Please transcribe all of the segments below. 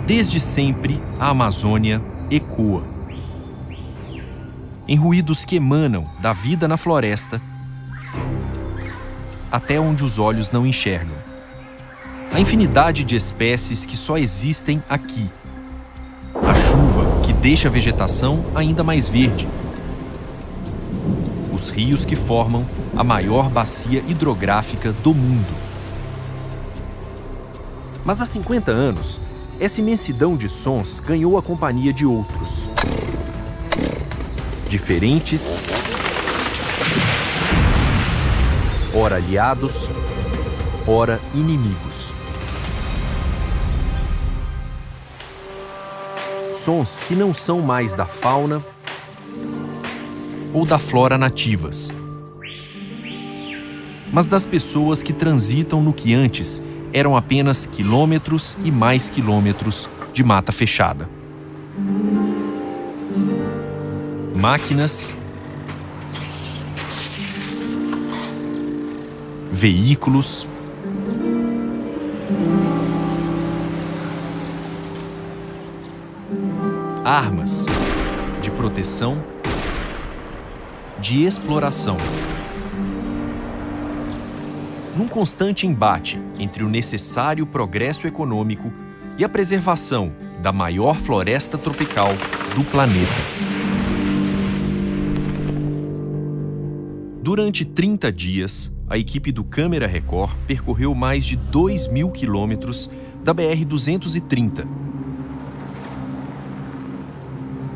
Desde sempre, a Amazônia ecoa. Em ruídos que emanam da vida na floresta, até onde os olhos não enxergam. A infinidade de espécies que só existem aqui. A chuva que deixa a vegetação ainda mais verde. Os rios que formam a maior bacia hidrográfica do mundo. Mas há 50 anos, essa imensidão de sons ganhou a companhia de outros. Diferentes, ora aliados, ora inimigos. Sons que não são mais da fauna ou da flora nativas, mas das pessoas que transitam no que antes eram apenas quilômetros e mais quilômetros de mata fechada. Máquinas, veículos, armas de proteção, de exploração. Num constante embate entre o necessário progresso econômico e a preservação da maior floresta tropical do planeta. Durante 30 dias, a equipe do Câmera Record percorreu mais de 2.000 quilômetros da BR-230,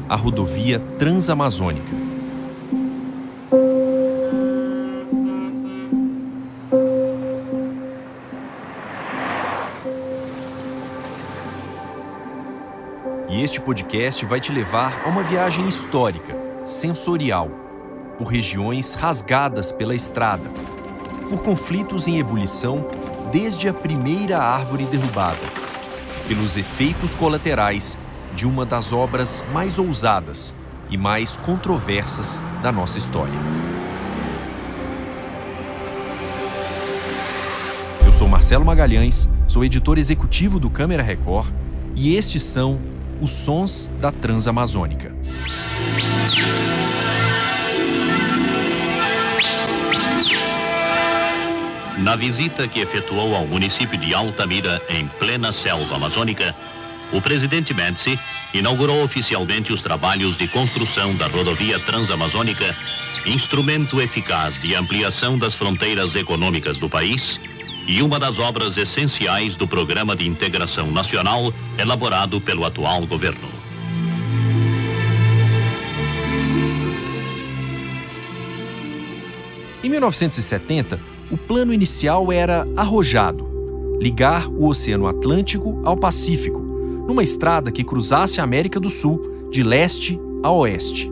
a rodovia Transamazônica. E este podcast vai te levar a uma viagem histórica, sensorial, por regiões rasgadas pela estrada, por conflitos em ebulição desde a primeira árvore derrubada, pelos efeitos colaterais de uma das obras mais ousadas e mais controversas da nossa história. Eu sou Marcelo Magalhães, sou editor executivo do Câmera Record e estes são os sons da Transamazônica. Na visita que efetuou ao município de Altamira, em plena selva amazônica, o presidente Médici inaugurou oficialmente os trabalhos de construção da rodovia Transamazônica, instrumento eficaz de ampliação das fronteiras econômicas do país e uma das obras essenciais do Programa de Integração Nacional elaborado pelo atual governo. Em 1970, o plano inicial era arrojado: ligar o Oceano Atlântico ao Pacífico, numa estrada que cruzasse a América do Sul de leste a oeste.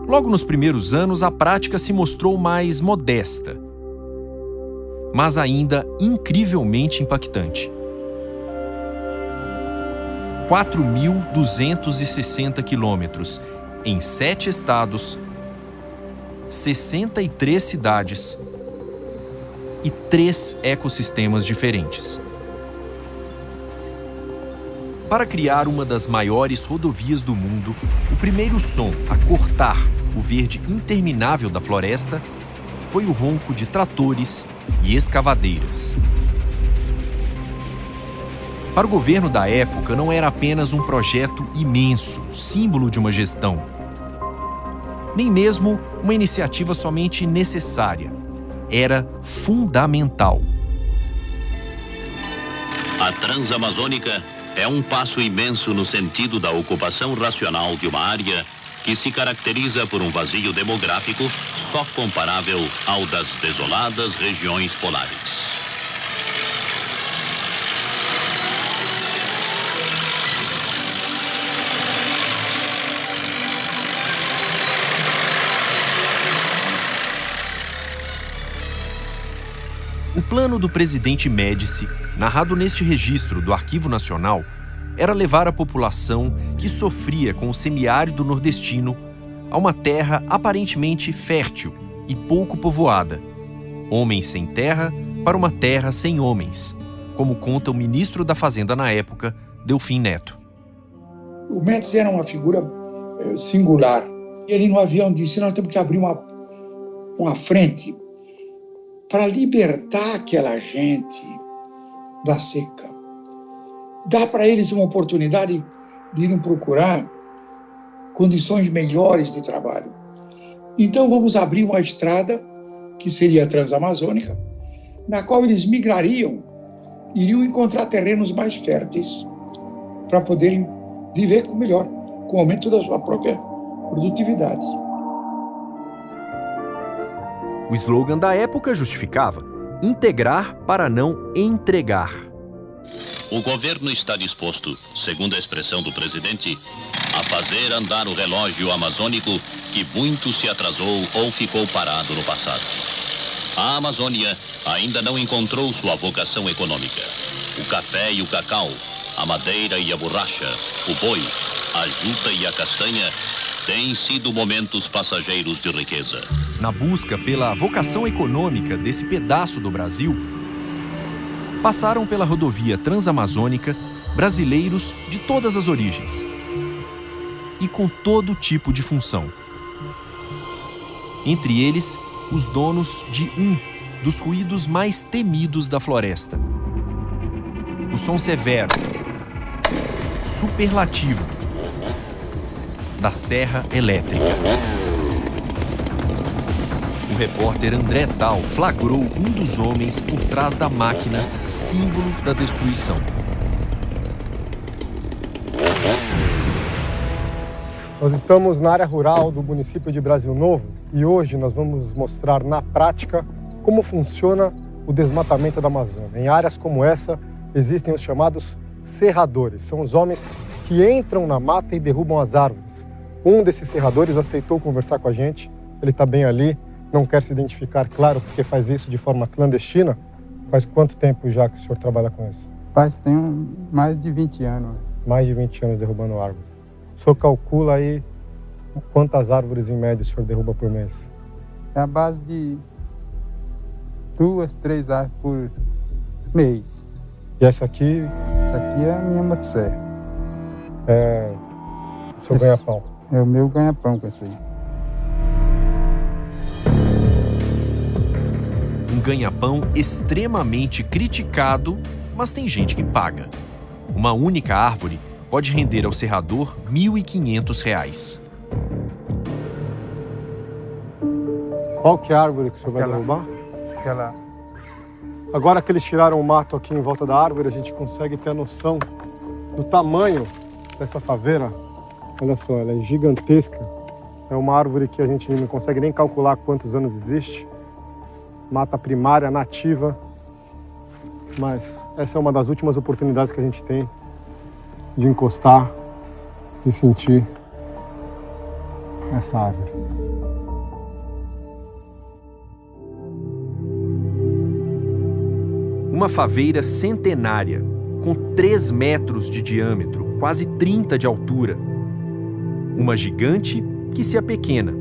Logo nos primeiros anos, a prática se mostrou mais modesta, mas ainda incrivelmente impactante. 4.260 quilômetros em 7 estados, 63 cidades e 3 ecossistemas diferentes. Para criar uma das maiores rodovias do mundo, o primeiro som a cortar o verde interminável da floresta foi o ronco de tratores e escavadeiras. Para o governo da época, não era apenas um projeto imenso, símbolo de uma gestão, nem mesmo uma iniciativa somente necessária. Era fundamental. A Transamazônica é um passo imenso no sentido da ocupação racional de uma área que se caracteriza por um vazio demográfico só comparável ao das desoladas regiões polares. plano do presidente Médici, narrado neste registro do Arquivo Nacional, era levar a população que sofria com o semiárido nordestino a uma terra aparentemente fértil e pouco povoada. Homens sem terra para uma terra sem homens, como conta o ministro da Fazenda na época, Delfim Neto. O Médici era uma figura singular. Ele no avião disse, nós temos que abrir uma frente para libertar aquela gente da seca. Dar para eles uma oportunidade de irem procurar condições melhores de trabalho. Então vamos abrir uma estrada, que seria a Transamazônica, na qual eles migrariam, iriam encontrar terrenos mais férteis para poderem viver melhor, com o aumento da sua própria produtividade. O slogan da época justificava: integrar para não entregar. O governo está disposto, segundo a expressão do presidente, a fazer andar o relógio amazônico que muito se atrasou ou ficou parado no passado. A Amazônia ainda não encontrou sua vocação econômica. O café e o cacau, a madeira e a borracha, o boi, a juta e a castanha têm sido momentos passageiros de riqueza. Na busca pela vocação econômica desse pedaço do Brasil, passaram pela rodovia Transamazônica brasileiros de todas as origens e com todo tipo de função. Entre eles, os donos de um dos ruídos mais temidos da floresta. O som severo, superlativo, da serra elétrica. O repórter André Tal flagrou um dos homens por trás da máquina, símbolo da destruição. Nós estamos na área rural do município de Brasil Novo e hoje nós vamos mostrar na prática como funciona o desmatamento da Amazônia. Em áreas como essa existem os chamados serradores. São os homens que entram na mata e derrubam as árvores. Um desses serradores aceitou conversar com a gente, ele está bem ali, não quer se identificar, claro, porque faz isso de forma clandestina. Faz quanto tempo já que o senhor trabalha com isso? Tem mais de 20 anos. Mais de 20 anos derrubando árvores. O senhor calcula aí quantas árvores em média o senhor derruba por mês? É a base de 2, 3 árvores por mês. E essa aqui? Essa aqui é a minha motosserra. O seu ganha-pão? É o meu ganha-pão com essa aí. Um ganha-pão extremamente criticado, mas tem gente que paga. Uma única árvore pode render ao serrador R$ 1.500. Qual que é a árvore que o senhor vai derrubar? Aquela. Agora que eles tiraram o mato aqui em volta da árvore, a gente consegue ter a noção do tamanho dessa faveira. Olha só, ela é gigantesca. É uma árvore que a gente não consegue nem calcular quantos anos existe. Mata primária, nativa. Mas essa é uma das últimas oportunidades que a gente tem de encostar e sentir essa árvore. Uma faveira centenária, com 3 metros de diâmetro, quase 30 de altura. Uma gigante que se apequena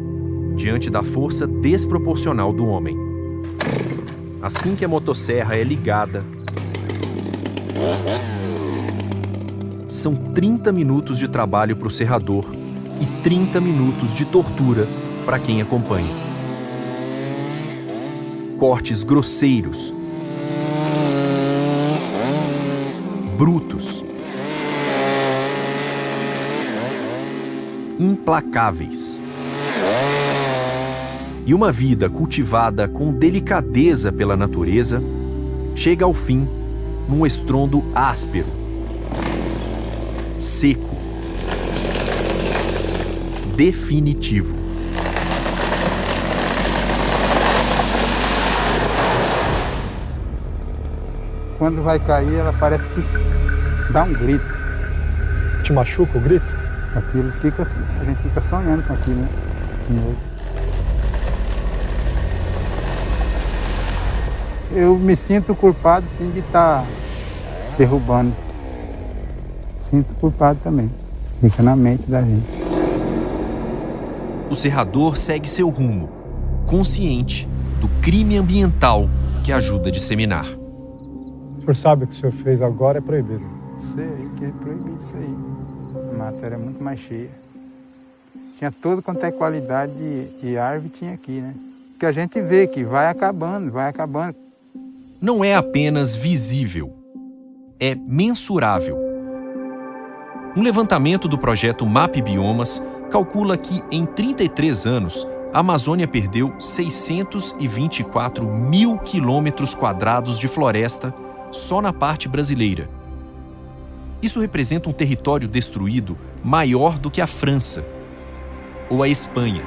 diante da força desproporcional do homem. Assim que a motosserra é ligada, são 30 minutos de trabalho para o serrador e 30 minutos de tortura para quem acompanha. Cortes grosseiros, brutos, implacáveis. E uma vida cultivada com delicadeza pela natureza chega ao fim num estrondo áspero, seco, definitivo. Quando vai cair, ela parece que dá um grito. Te machuca o grito? Aquilo fica, a gente fica sonhando com aquilo, né? Eu me sinto culpado, sim, de estar derrubando. Sinto culpado também. Fica na mente da gente. O serrador segue seu rumo, consciente do crime ambiental que ajuda a disseminar. O senhor sabe que o senhor fez agora é proibido. Sei que é proibido isso aí. A matéria é muito mais cheia. Tinha tudo quanto é qualidade de árvore, tinha aqui, né? Que a gente vê que vai acabando, vai acabando. Não é apenas visível, é mensurável. Um levantamento do projeto MAP Biomas calcula que, em 33 anos, a Amazônia perdeu 624 mil quilômetros quadrados de floresta só na parte brasileira. Isso representa um território destruído maior do que a França ou a Espanha.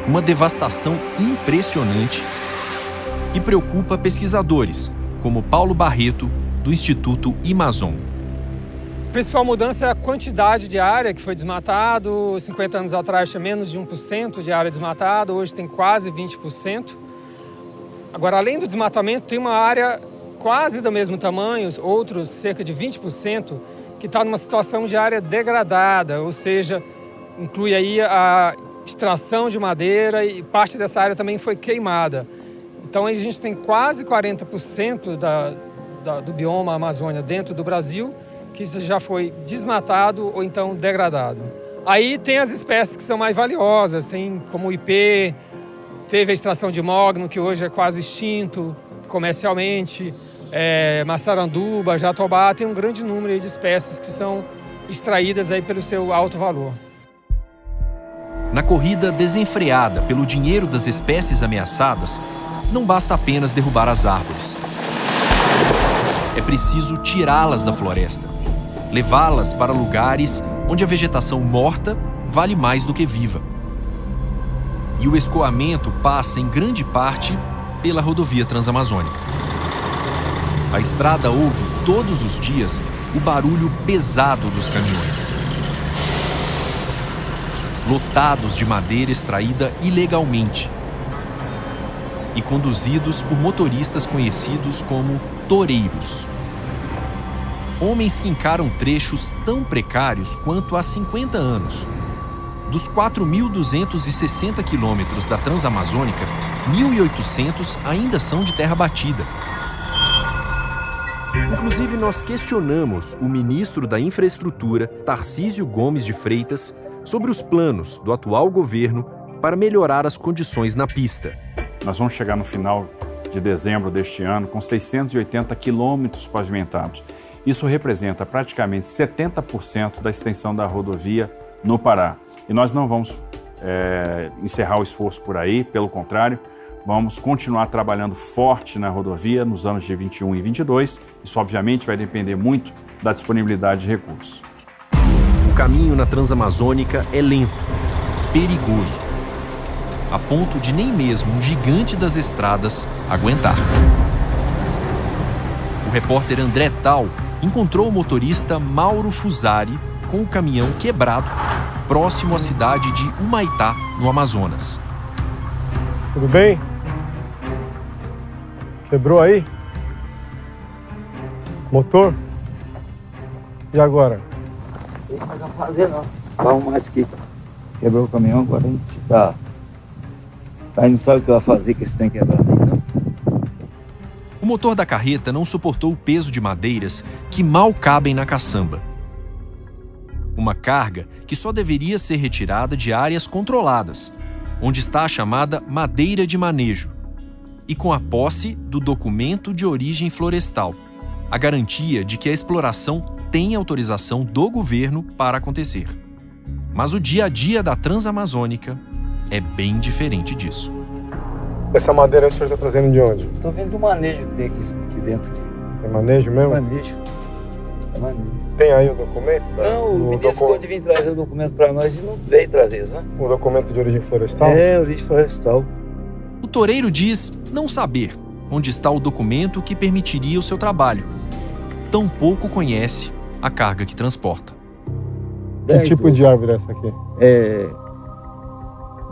Uma devastação impressionante que preocupa pesquisadores, como Paulo Barreto, do Instituto Amazon. A principal mudança é a quantidade de área que foi desmatado. 50 anos atrás tinha menos de 1% de área desmatada, hoje tem quase 20%. Agora, além do desmatamento, tem uma área quase do mesmo tamanho, outros cerca de 20%, que está numa situação de área degradada, ou seja, inclui aí a extração de madeira e parte dessa área também foi queimada. Então a gente tem quase 40% do bioma Amazônia dentro do Brasil que já foi desmatado ou então degradado. Aí tem as espécies que são mais valiosas, tem como o ipê, teve a extração de mogno, que hoje é quase extinto comercialmente, maçaranduba, jatobá, tem um grande número de espécies que são extraídas aí pelo seu alto valor. Na corrida desenfreada pelo dinheiro das espécies ameaçadas, não basta apenas derrubar as árvores. É preciso tirá-las da floresta, levá-las para lugares onde a vegetação morta vale mais do que viva. E o escoamento passa, em grande parte, pela rodovia transamazônica. A estrada ouve, todos os dias, o barulho pesado dos caminhões, lotados de madeira extraída ilegalmente e conduzidos por motoristas conhecidos como toureiros. Homens que encaram trechos tão precários quanto há 50 anos. Dos 4.260 quilômetros da Transamazônica, 1.800 ainda são de terra batida. Inclusive, nós questionamos o ministro da Infraestrutura, Tarcísio Gomes de Freitas, sobre os planos do atual governo para melhorar as condições na pista. Nós vamos chegar no final de dezembro deste ano com 680 quilômetros pavimentados. Isso representa praticamente 70% da extensão da rodovia no Pará. E nós não vamos encerrar o esforço por aí, pelo contrário, vamos continuar trabalhando forte na rodovia nos anos de 21 e 22. Isso, obviamente, vai depender muito da disponibilidade de recursos. O caminho na Transamazônica é lento, perigoso, a ponto de nem mesmo um gigante das estradas aguentar. O repórter André Tal encontrou o motorista Mauro Fusari com o caminhão quebrado, próximo à cidade de Humaitá, no Amazonas. Tudo bem? Quebrou aí? Motor? E agora? Não tem mais o que fazer não. Vai arrumar isso aqui. Quebrou o caminhão, agora a gente tá... Aí não sabe o que vai fazer com esse trem quebrado aí, não? O motor da carreta não suportou o peso de madeiras que mal cabem na caçamba. Uma carga que só deveria ser retirada de áreas controladas, onde está a chamada madeira de manejo, e com a posse do documento de origem florestal, a garantia de que a exploração tem autorização do governo para acontecer. Mas o dia a dia da Transamazônica é bem diferente disso. Essa madeira o senhor está trazendo de onde? Tô vendo do manejo que tem aqui dentro. É manejo mesmo? Manejo. É manejo. Tem aí o documento? Não, o ministro ficou de vir trazer o documento para nós e não veio trazer, né? O documento de origem florestal? É, origem florestal. O toureiro diz não saber onde está o documento que permitiria o seu trabalho. Tampouco conhece a carga que transporta. Que tipo de árvore é essa aqui?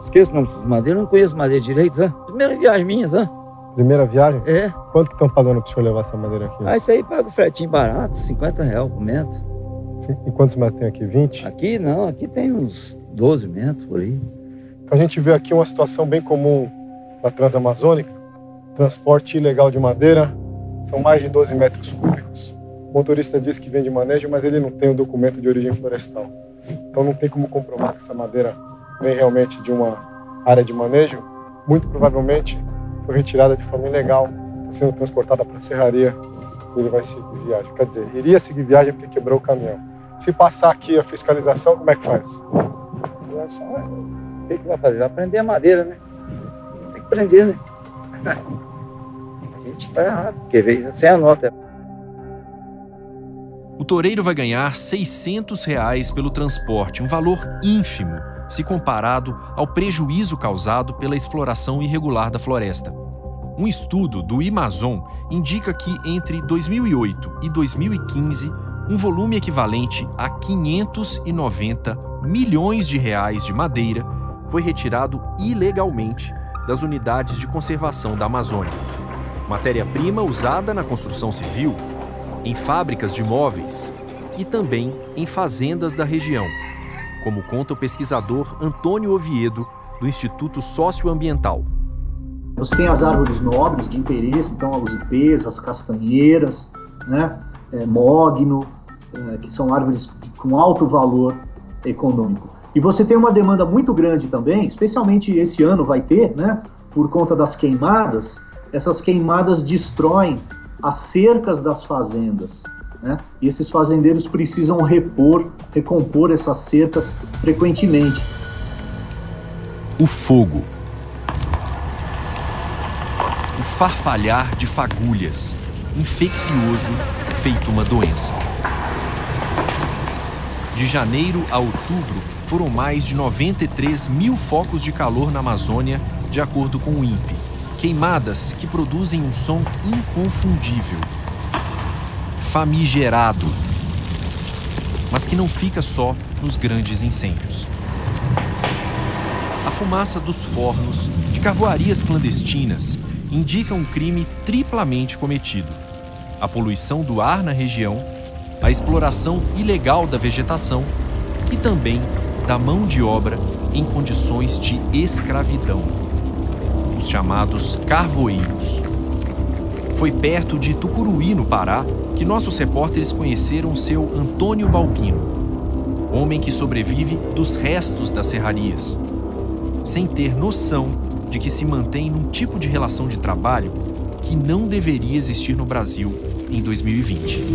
Esqueço o nome dessas madeiras, não conheço madeira direito, né? Primeira viagem minha, né? Primeira viagem? É. Quanto que estão pagando para o senhor levar essa madeira aqui? Ah, isso aí paga o fretinho barato, R$50 por metro. E quantos metros tem aqui? 20? Aqui não, aqui tem uns 12 metros por aí. Então a gente vê aqui uma situação bem comum na Transamazônica. Transporte ilegal de madeira, são mais de 12 metros cúbicos. O motorista diz que vem de manejo, mas ele não tem o documento de origem florestal. Então não tem como comprovar que essa madeira vem realmente de uma área de manejo. Muito provavelmente foi retirada de forma ilegal, está sendo transportada para a serraria e ele vai seguir viagem. Quer dizer, iria seguir viagem porque quebrou o caminhão. Se passar aqui a fiscalização, como é que faz? A fiscalização, o que vai fazer? Vai prender a madeira, né? Tem que prender, né? A gente está errado, porque veio sem a nota. O toureiro vai ganhar R$600 pelo transporte, um valor ínfimo se comparado ao prejuízo causado pela exploração irregular da floresta. Um estudo do Amazon indica que entre 2008 e 2015, um volume equivalente a 590 milhões de reais de madeira foi retirado ilegalmente das unidades de conservação da Amazônia. Matéria-prima usada na construção civil, em fábricas de móveis e também em fazendas da região, como conta o pesquisador Antônio Oviedo, do Instituto Socioambiental. Você tem as árvores nobres de interesse, então os ipês, as castanheiras, né, mogno, que são árvores com alto valor econômico. E você tem uma demanda muito grande também, especialmente esse ano vai ter, né, por conta das queimadas. Essas queimadas destroem as cercas das fazendas, né? E esses fazendeiros precisam recompor essas cercas frequentemente. O fogo. O farfalhar de fagulhas, infeccioso, feito uma doença. De janeiro a outubro, foram mais de 93 mil focos de calor na Amazônia, de acordo com o INPE. Queimadas que produzem um som inconfundível. Famigerado. Mas que não fica só nos grandes incêndios. A fumaça dos fornos, de carvoarias clandestinas, indica um crime triplamente cometido. A poluição do ar na região, a exploração ilegal da vegetação e também da mão de obra em condições de escravidão. Os chamados carvoeiros. Foi perto de Tucuruí, no Pará, que nossos repórteres conheceram seu Antônio Balbino, homem que sobrevive dos restos das serrarias, sem ter noção de que se mantém num tipo de relação de trabalho que não deveria existir no Brasil em 2020.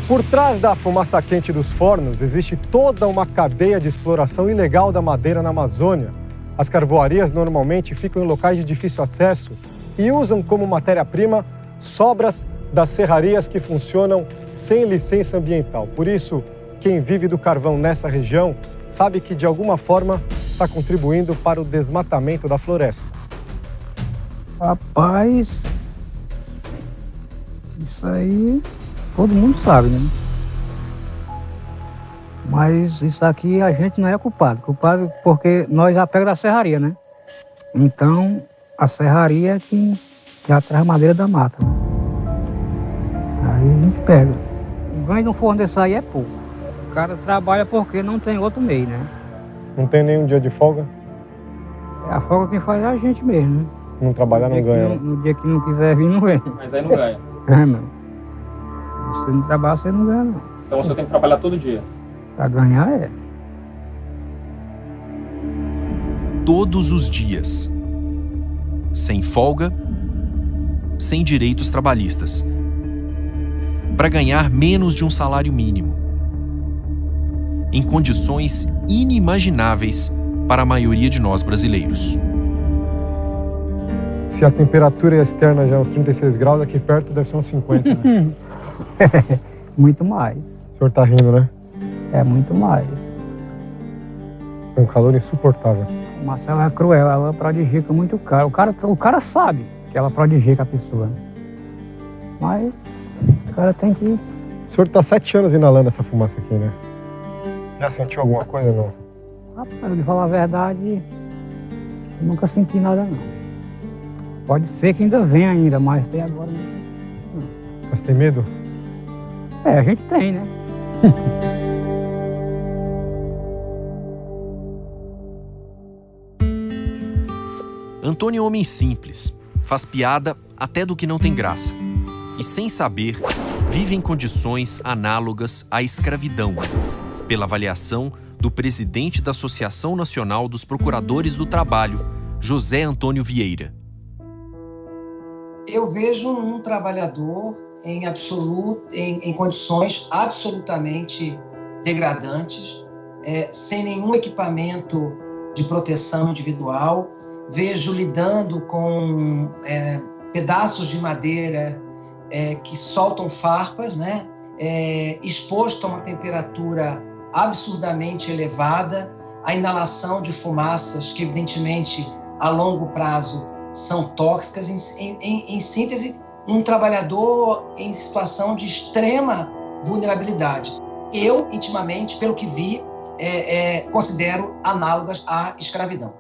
Por trás da fumaça quente dos fornos, existe toda uma cadeia de exploração ilegal da madeira na Amazônia. As carvoarias normalmente ficam em locais de difícil acesso e usam como matéria-prima sobras das serrarias que funcionam sem licença ambiental. Por isso, quem vive do carvão nessa região sabe que, de alguma forma, está contribuindo para o desmatamento da floresta. Rapaz, isso aí todo mundo sabe, né? Mas isso aqui a gente não é culpado. Culpado porque nós já pegamos da serraria, né? Então, a serraria é que atrai madeira da mata, né? Aí a gente pega. O ganho de um forno desse aí é pouco. O cara trabalha porque não tem outro meio, né? Não tem nenhum dia de folga? É a folga quem faz é a gente mesmo, né? Não trabalhar não ganha. No dia que não quiser vir, não vem. Mas aí não ganha. É, não. Se você não trabalha, você não ganha, não. Então você tem que trabalhar todo dia. Pra ganhar, é. Todos os dias. Sem folga, sem direitos trabalhistas. Para ganhar menos de um salário mínimo. Em condições inimagináveis para a maioria de nós brasileiros. Se a temperatura externa já é uns 36 graus, aqui perto deve ser uns 50, né? Muito mais. O senhor tá rindo, né? É muito mais. É um calor insuportável. A Marcela é cruel, ela prodigica muito caro. O cara sabe que ela prodigica a pessoa. Mas o cara tem que... O senhor tá 7 anos inalando essa fumaça aqui, né? Já sentiu alguma coisa, não? Rapaz, de falar a verdade, eu nunca senti nada, não. Pode ser que ainda venha ainda, mas até agora não. Mas tem medo? A gente tem, né? Antônio é um homem simples, faz piada até do que não tem graça. E sem saber, vive em condições análogas à escravidão, pela avaliação do presidente da Associação Nacional dos Procuradores do Trabalho, José Antônio Vieira. Eu vejo um trabalhador em condições absolutamente degradantes, sem nenhum equipamento de proteção individual. Vejo lidando com pedaços de madeira que soltam farpas, né? Exposto a uma temperatura absurdamente elevada, a inalação de fumaças que, evidentemente, a longo prazo são tóxicas. Em síntese, um trabalhador em situação de extrema vulnerabilidade. Eu, intimamente, pelo que vi, considero análogas à escravidão.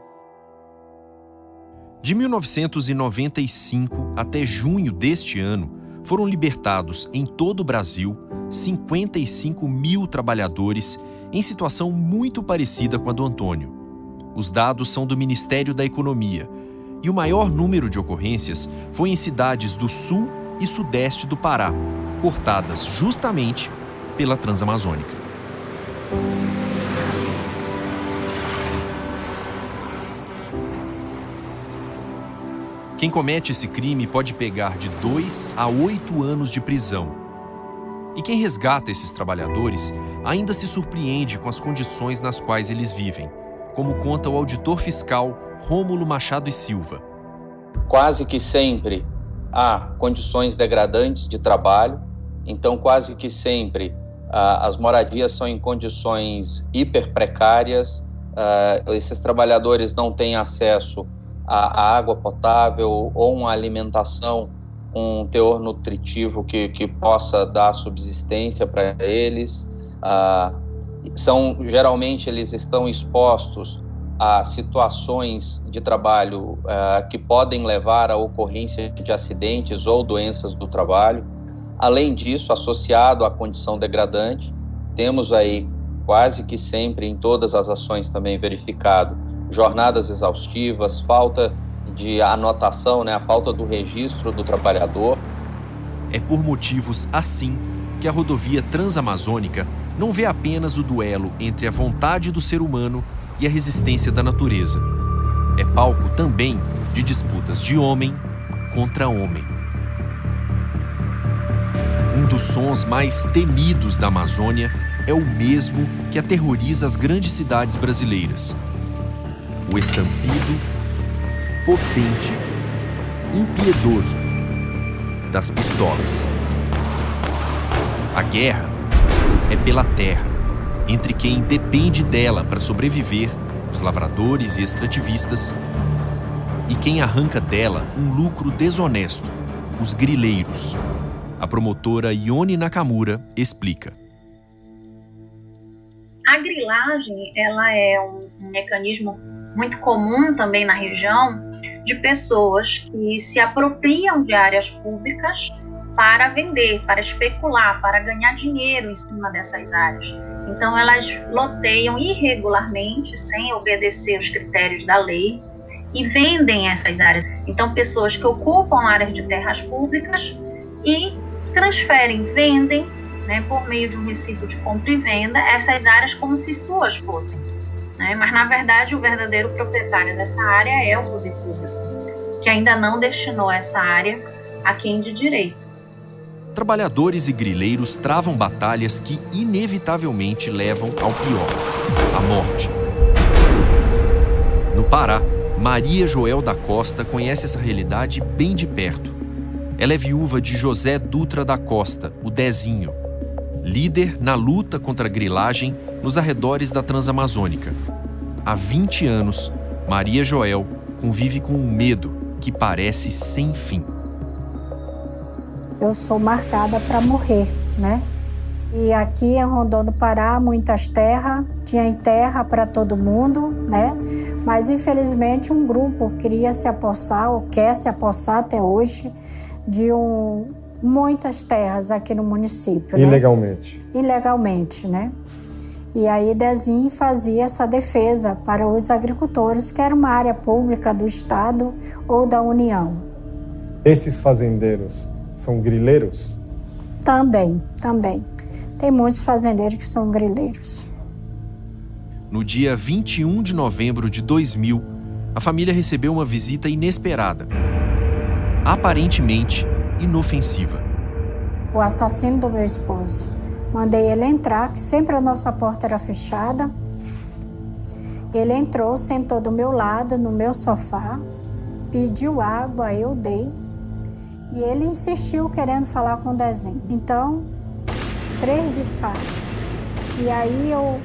De 1995 até junho deste ano, foram libertados em todo o Brasil 55 mil trabalhadores em situação muito parecida com a do Antônio. Os dados são do Ministério da Economia e o maior número de ocorrências foi em cidades do sul e sudeste do Pará, cortadas justamente pela Transamazônica. Quem comete esse crime pode pegar de 2 a 8 anos de prisão. E quem resgata esses trabalhadores ainda se surpreende com as condições nas quais eles vivem, como conta o auditor fiscal Rômulo Machado e Silva. Quase que sempre há condições degradantes de trabalho, então quase que sempre as moradias são em condições hiper precárias, esses trabalhadores não têm acesso a água potável ou uma alimentação, um teor nutritivo que possa dar subsistência para eles. Geralmente eles estão expostos a situações de trabalho que podem levar à ocorrência de acidentes ou doenças do trabalho. Além disso, associado à condição degradante, temos aí quase que sempre em todas as ações também verificado jornadas exaustivas, falta de anotação, a falta do registro do trabalhador. É por motivos assim que a rodovia Transamazônica não vê apenas o duelo entre a vontade do ser humano e a resistência da natureza. É palco também de disputas de homem contra homem. Um dos sons mais temidos da Amazônia é o mesmo que aterroriza as grandes cidades brasileiras. O estampido potente, impiedoso das pistolas. A guerra é pela terra, entre quem depende dela para sobreviver, os lavradores e extrativistas, e quem arranca dela um lucro desonesto, os grileiros. A promotora Ione Nakamura explica. A grilagem, ela é um mecanismo muito comum também na região de pessoas que se apropriam de áreas públicas para vender, para especular, para ganhar dinheiro em cima dessas áreas. Então, elas loteiam irregularmente, sem obedecer os critérios da lei, e vendem essas áreas. Então, pessoas que ocupam áreas de terras públicas e transferem, vendem, por meio de um recibo de compra e venda, essas áreas como se suas fossem. Mas, na verdade, o verdadeiro proprietário dessa área é o poder público, que ainda não destinou essa área a quem de direito. Trabalhadores e grileiros travam batalhas que inevitavelmente levam ao pior, a morte. No Pará, Maria Joel da Costa conhece essa realidade bem de perto. Ela é viúva de José Dutra da Costa, o Dezinho, líder na luta contra a grilagem nos arredores da Transamazônica. Há 20 anos, Maria Joel convive com um medo que parece sem fim. Eu sou marcada para morrer, E aqui em Rondônia do Pará, muitas terras, tinha terra para todo mundo, né? Mas infelizmente um grupo queria se apossar, ou quer se apossar até hoje, de muitas terras aqui no município. Ilegalmente. Né? Ilegalmente, né? E aí Dezinho fazia essa defesa para os agricultores, que era uma área pública do Estado ou da União. Esses fazendeiros são grileiros? Também. Tem muitos fazendeiros que são grileiros. No dia 21 de novembro de 2000, a família recebeu uma visita inesperada, aparentemente inofensiva. O assassino do meu esposo. Mandei ele entrar, que sempre a nossa porta era fechada. Ele entrou, sentou do meu lado, no meu sofá, pediu água, eu dei. E ele insistiu querendo falar com o Dezinho. Então, 3 disparos. E aí eu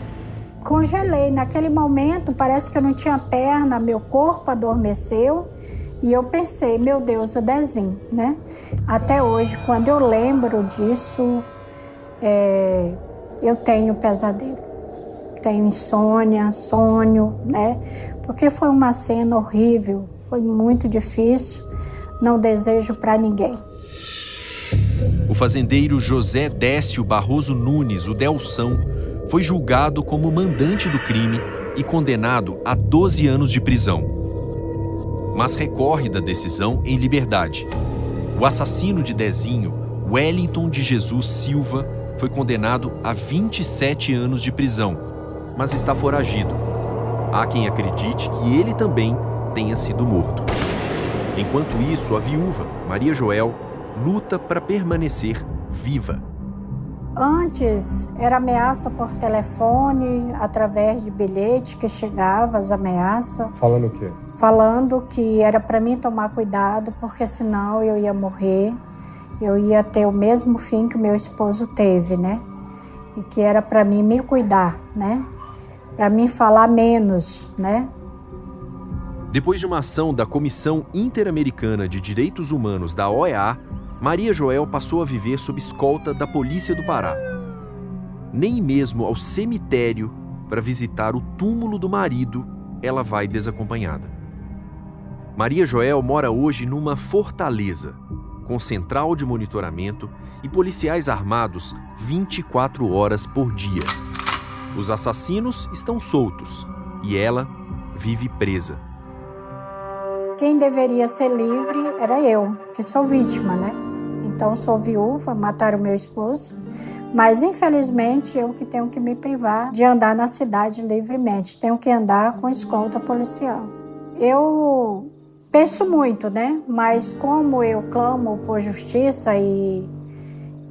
congelei. Naquele momento, parece que eu não tinha perna, meu corpo adormeceu. E eu pensei, meu Deus, o Dezinho, né? Até hoje, quando eu lembro disso, eu tenho pesadelo. Tenho insônia, sonho, né? Porque foi uma cena horrível, foi muito difícil. Não desejo para ninguém. O fazendeiro José Décio Barroso Nunes, o Delção, foi julgado como mandante do crime e condenado a 12 anos de prisão. Mas recorre da decisão em liberdade. O assassino de Dezinho, Wellington de Jesus Silva, foi condenado a 27 anos de prisão, mas está foragido. Há quem acredite que ele também tenha sido morto. Enquanto isso, a viúva, Maria Joel, luta para permanecer viva. Antes, era ameaça por telefone, através de bilhete que chegava, as ameaças. Falando o quê? Falando que era para mim tomar cuidado, porque senão eu ia morrer. Eu ia ter o mesmo fim que o meu esposo teve, né? E que era para mim me cuidar, né? Para mim falar menos, né? Depois de uma ação da Comissão Interamericana de Direitos Humanos da OEA, Maria Joel passou a viver sob escolta da Polícia do Pará. Nem mesmo ao cemitério para visitar o túmulo do marido ela vai desacompanhada. Maria Joel mora hoje numa fortaleza, com central de monitoramento e policiais armados 24 horas por dia. Os assassinos estão soltos e ela vive presa. Quem deveria ser livre era eu, que sou vítima, né? Então sou viúva, mataram meu esposo, mas infelizmente eu que tenho que me privar de andar na cidade livremente, tenho que andar com escolta policial. Eu penso muito, né? Mas como eu clamo por justiça e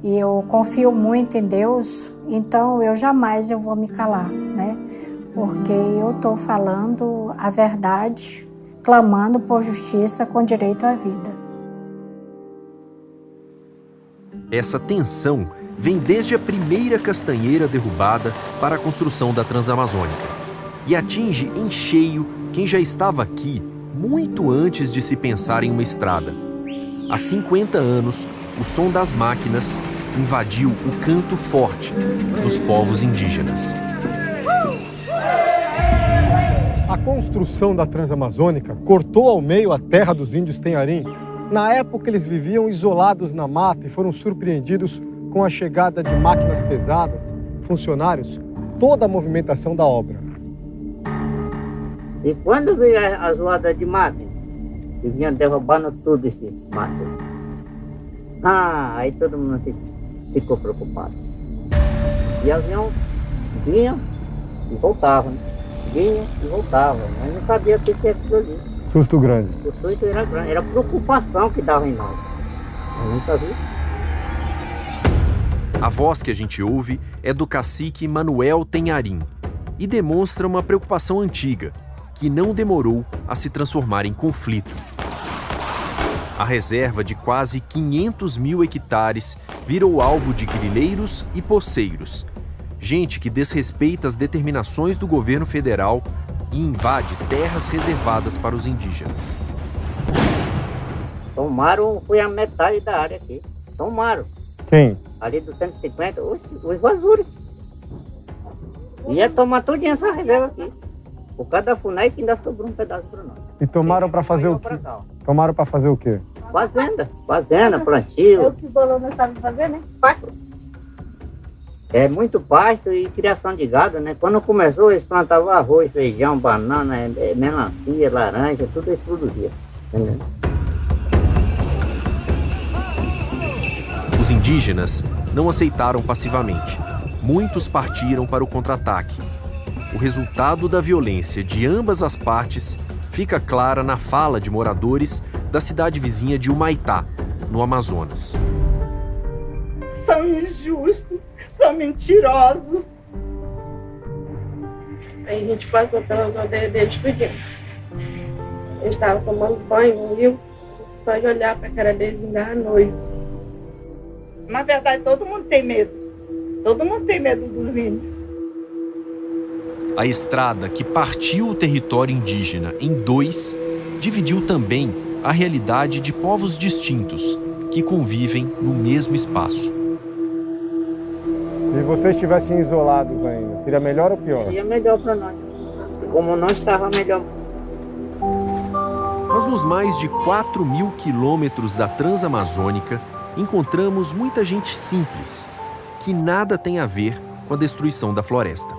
eu confio muito em Deus, então eu jamais vou me calar, né? Porque eu estou falando a verdade, clamando por justiça com direito à vida. Essa tensão vem desde a primeira castanheira derrubada para a construção da Transamazônica e atinge em cheio quem já estava aqui muito antes de se pensar em uma estrada. Há 50 anos, o som das máquinas invadiu o canto forte dos povos indígenas. A construção da Transamazônica cortou ao meio a terra dos índios Tenharim. Na época, eles viviam isolados na mata e foram surpreendidos com a chegada de máquinas pesadas, funcionários, toda a movimentação da obra. E quando veio a zoada de máquina, que vinha derrubando tudo esse mato, aí todo mundo ficou preocupado. E o avião vinha e voltava, né? Vinha e voltava, mas não sabia o que era aquilo ali. Susto grande. O susto era grande, era preocupação que dava em nós. Eu nunca vi. A voz que a gente ouve é do cacique Manuel Tenharim e demonstra uma preocupação antiga, que não demorou a se transformar em conflito. A reserva de quase 500 mil hectares virou alvo de grileiros e poceiros, gente que desrespeita as determinações do governo federal e invade terras reservadas para os indígenas. Tomaram, foi a metade da área aqui. Tomaram. Quem? Ali do 150, os vazures. Ia tomar toda essa reserva aqui. Por causa da FUNAI que ainda sobrou um pedaço para nós. E tomaram para fazer o quê? Tomaram para fazer o quê? Fazenda, plantio. É o que o Bolonha sabe fazer, né? Pasto. É muito pasto e criação de gado, né? Quando começou, eles plantavam arroz, feijão, banana, melancia, laranja, tudo eles produziam. Entendeu? Os indígenas não aceitaram passivamente. Muitos partiram para o contra-ataque. O resultado da violência de ambas as partes fica clara na fala de moradores da cidade vizinha de Humaitá, no Amazonas. São injustos, são mentirosos. Aí a gente passou pelas aldeias deles pedindo. Eles estavam tomando banho no rio, só de olhar para a cara deles ainda à noite. Na verdade, todo mundo tem medo. Todo mundo tem medo dos índios. A estrada que partiu o território indígena em dois dividiu também a realidade de povos distintos que convivem no mesmo espaço. Se vocês estivessem isolados ainda, seria melhor ou pior? Seria melhor para nós. Como não estava melhor. Mas nos mais de 4.000 quilômetros da Transamazônica, encontramos muita gente simples, que nada tem a ver com a destruição da floresta.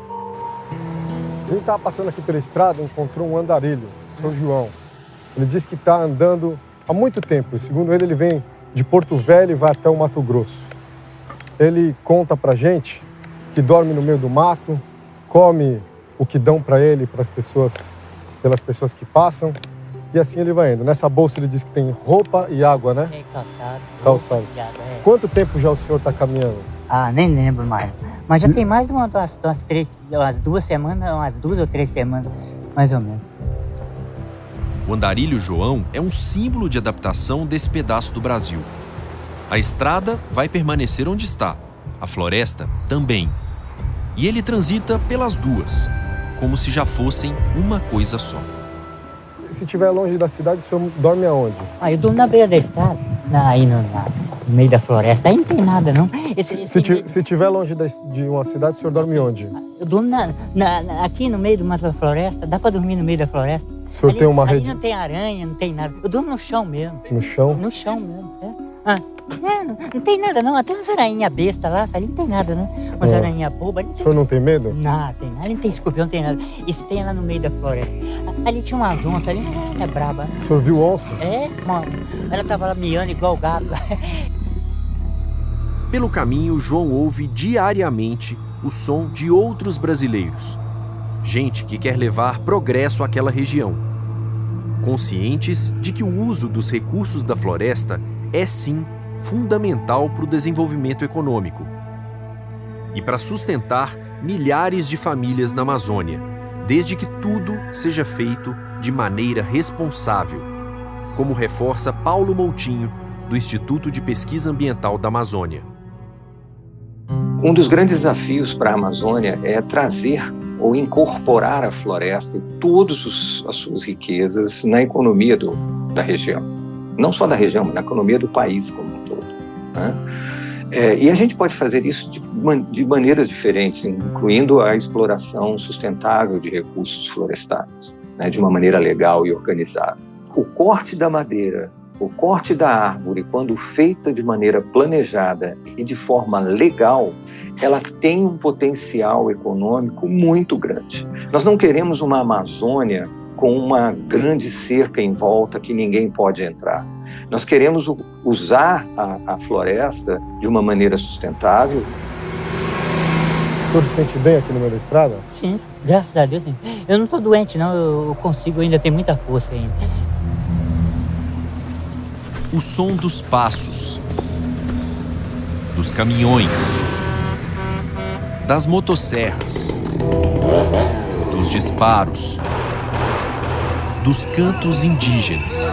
A gente estava passando aqui pela estrada e encontrou um andarilho, São João. Ele disse que está andando há muito tempo. Segundo ele vem de Porto Velho e vai até o Mato Grosso. Ele conta pra gente que dorme no meio do mato, come o que dão para ele, pelas pessoas que passam, e assim ele vai indo. Nessa bolsa ele diz que tem roupa e água, né? Tem calçado. Calçado. Quanto tempo já o senhor está caminhando? Ah, nem lembro mais. Mas já tem mais de umas 2 semanas, umas 2 ou 3 semanas, mais ou menos. O andarilho João é um símbolo de adaptação desse pedaço do Brasil. A estrada vai permanecer onde está, a floresta também. E ele transita pelas duas, como se já fossem uma coisa só. Se estiver longe da cidade, o senhor dorme aonde? Eu durmo na beira da estrada, aí no meio da floresta. Aí não tem nada, não. Se estiver longe de uma cidade, o senhor dorme onde? Eu durmo aqui no meio de uma floresta, dá para dormir no meio da floresta. O senhor tem uma rede? Não tem aranha, não tem nada. Eu durmo no chão mesmo. No chão? No chão mesmo, não tem nada não, até umas aranhas bestas lá, ali não tem nada não. Umas aranhas bobas. O senhor não tem medo? Não, tem nada, não tem escorpião, não tem nada. Isso tem lá no meio da floresta. Ali tinha umas onças, ali é braba. O senhor viu onça? Ela tava lá miando igual gato. Pelo caminho, João ouve diariamente o som de outros brasileiros. Gente que quer levar progresso àquela região. Conscientes de que o uso dos recursos da floresta é, sim, fundamental para o desenvolvimento econômico e para sustentar milhares de famílias na Amazônia, desde que tudo seja feito de maneira responsável, como reforça Paulo Moutinho, do Instituto de Pesquisa Ambiental da Amazônia. Um dos grandes desafios para a Amazônia é trazer ou incorporar a floresta e todas as suas riquezas na economia da região. Não só da região, mas na economia do país como um todo, né? E a gente pode fazer isso de maneiras diferentes, incluindo a exploração sustentável de recursos florestais, né, de uma maneira legal e organizada. O corte da madeira, o corte da árvore, quando feita de maneira planejada e de forma legal, ela tem um potencial econômico muito grande. Nós não queremos uma Amazônia com uma grande cerca em volta que ninguém pode entrar. Nós queremos usar a floresta de uma maneira sustentável. O senhor se sente bem aqui no meio da estrada? Sim, graças a Deus. Sim. Eu não estou doente, não. Eu consigo ainda ter muita força ainda. O som dos passos, dos caminhões, das motosserras, dos disparos, dos cantos indígenas.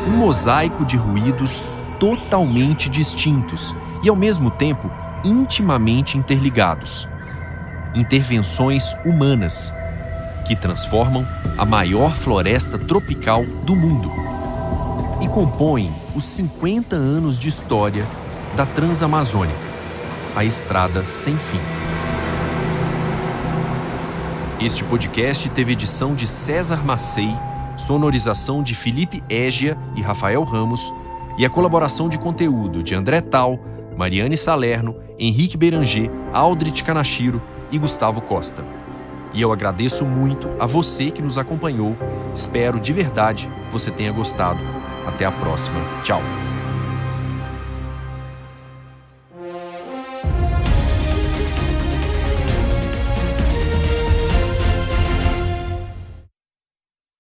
Um mosaico de ruídos totalmente distintos e, ao mesmo tempo, intimamente interligados. Intervenções humanas que transformam a maior floresta tropical do mundo e compõem os 50 anos de história da Transamazônica, a estrada sem fim. Este podcast teve edição de César Macei, sonorização de Felipe Égia e Rafael Ramos e a colaboração de conteúdo de André Tal, Mariane Salerno, Henrique Beranger, Aldrich Kanashiro e Gustavo Costa. E eu agradeço muito a você que nos acompanhou. Espero de verdade que você tenha gostado. Até a próxima. Tchau.